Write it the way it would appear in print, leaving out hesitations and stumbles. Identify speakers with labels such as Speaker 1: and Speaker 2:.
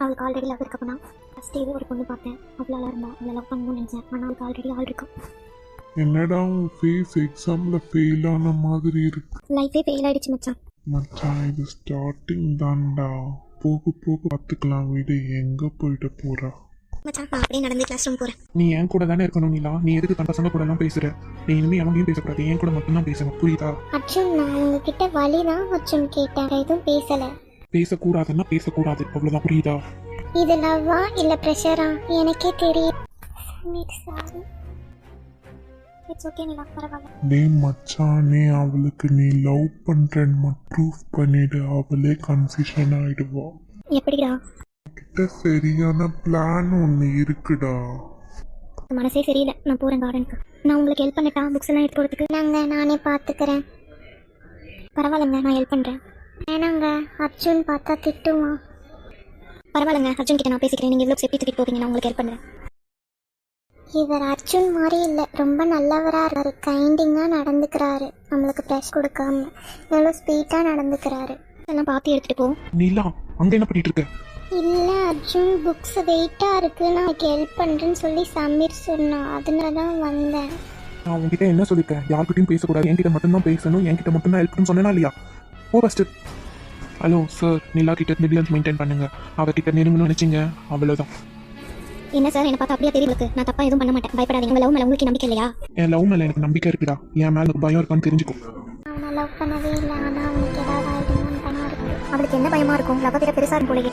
Speaker 1: அவளுக்கு already love இருக்க போனா ஃபர்ஸ்ட் ஏதோ ஒரு பொண்ணு பார்த்தேன், அவ்வளோ இருந்தா அவளை லவ் பண்ணணும்னு நினைச்சேன். ஆனால் அவளுக்கு ஆல்ரெடி ஆள் இருக்கும்.
Speaker 2: என்னடா உன் ஃபேஸ் எக்ஸாம்ல ஃபெயில் ஆன மாதிரி இருக்கு.
Speaker 1: லைஃபே ஃபெயில் ஆயிடுச்சு மச்சான்.
Speaker 2: மச்சான் இது ஸ்டார்டிங் தான்டா, போக போக பார்த்துக்கலாம் விடு. எங்க போயிட்டு போறா
Speaker 1: மச்சான் நான் அப்படியே நடந்து கிளாஸ் ரூம் போகிறேன்.
Speaker 3: நீ என் கூட தானே இருக்கணும் நீலா. நீ எதுக்கு தன் பசங்க கூட எல்லாம் பேசுற? நீ இனிமே அவங்களையும் பேசக்கூடாது, என் கூட மட்டும்தான் பேசணும், புரியுதா?
Speaker 1: அர்ஜுன் நான் உங்ககிட்ட வழி தான் அர்ஜுன் கேட்டேன், எதுவும் பேசலை.
Speaker 3: பேசக்கூடாதுன்னா பேசக்கூடாது, அவ்வளோதான், புரியுதா?
Speaker 1: இது லவ்வா இல்லை ப்ரெஷரா எனக்கே தெரியும். இட்ஸ் ஓகே நீலா, பரவாயில்ல.
Speaker 2: டே மச்சானே, அவளுக்கு நீ லவ் பண்றேன்னு ப்ரூஃப் பண்ணிடு, அவளே கன்ஃபியூஷன் ஆயிடுவா.
Speaker 1: எப்படிடா?
Speaker 2: கிட்ட சரியான பிளான் ஒன்று இருக்குடா.
Speaker 1: மனசே சரியில்லை, நான் போகிறேன் கார்டனுக்கு. நான் உங்களுக்கு ஹெல்ப் பண்ணட்டா புக்ஸ் எல்லாம் எடுத்து போகிறதுக்கு? நானே பார்த்துக்கிறேன். பரவாயில்லைங்க, நான் ஹெல்ப் பண்ணுறேன். வேணாங்க, அர்ஜுன் பார்த்தா திட்டுமா. பரவாயில்லைங்க, அர்ஜுன் கிட்ட நான் பேசிக்கிறேன். நீங்கள் இவ்வளோ சேஃப்டி தூக்கிட்டு போவீங்க, நான் உங்களுக்கு ஹெல்ப் பண்ணுறேன். இவர் அர்ஜுன் மாதிரி இல்லை, ரொம்ப நல்லவராக இருக்காரு, கைண்டிங்காக நடந்துக்கிறாரு, நம்மளுக்கு ப்ரெஷ் கொடுக்காம எவ்வளோ ஸ்பீட்டாக நடந்துக்கிறாரு. இதெல்லாம் பார்த்து எடுத்துகிட்டு போ.
Speaker 3: நீலா அங்கே என்ன பண்ணிட்டு இருக்க?
Speaker 1: இல்லை அர்ஜுன், புக்ஸ் வெயிட்டாக இருக்குது, நான் எனக்கு ஹெல்ப் பண்ணுறேன்னு சொல்லி சமீர் சொன்னான், அதனால தான் வந்தேன்.
Speaker 3: நான் உங்ககிட்ட என்ன சொல்லியிருக்கேன்? யார்கிட்டையும் பேசக்கூடாது, என்கிட்ட மட்டும்தான் பேசணும், என்கிட்ட மட்டும்தான் ஹெல்ப் பண்ணு சொன்னேனா இல்லையா? ஓ ஃபஸ்ட்டு ஹலோ சார், நிலா கிட்ட மிடியன்ஸ் மெயின்டைன் பண்ணுங்க. அவகிட்ட நெருங்கணும்னு நினச்சிங்க, அவ்வளோதான்.
Speaker 1: என்ன சார், என்னை பார்த்தா அப்படியே தெரியும், நான் தப்பாக எதுவும் பண்ண மாட்டேன், பயப்படாதீங்க. உங்கள் லவ் மேலே உங்களுக்கு நம்பிக்கை இல்லையா?
Speaker 3: என் லவ் மேலே எனக்கு நம்பிக்கை இருக்குடா, என் மேலே எனக்கு பயம் இருக்கான்னு தெரிஞ்சுக்கோ.
Speaker 1: அவனை லவ் பண்ணவே இல்லை, ஆனால் அவனுக்கு ஏதாவது ஆகிடுமான்னு பயம் இருக்குது. அவளுக்கு என்ன பயமாக இருக்கும்? லவ் கிட்ட பெருசாக இருக்கும் போலயே.